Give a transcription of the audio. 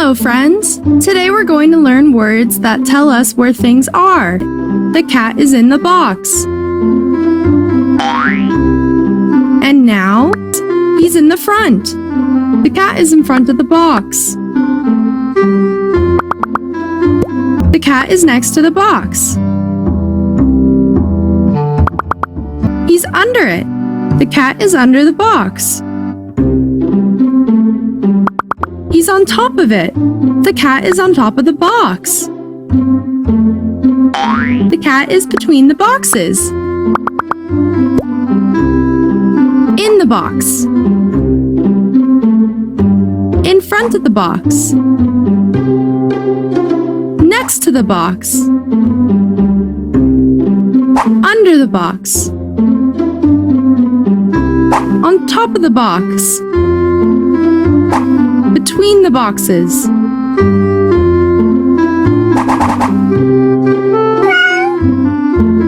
Hello, friends! Today we're going to learn words that tell us where things are. The cat is in the box. And now, he's in the front. The cat is in front of the box. The cat is next to the box. He's under it. The cat is under the box. He's on top of it. The cat is on top of the box. The cat is between the boxes. In the box. In front of the box. Next to the box. Under the box. On top of the box. Between the boxes.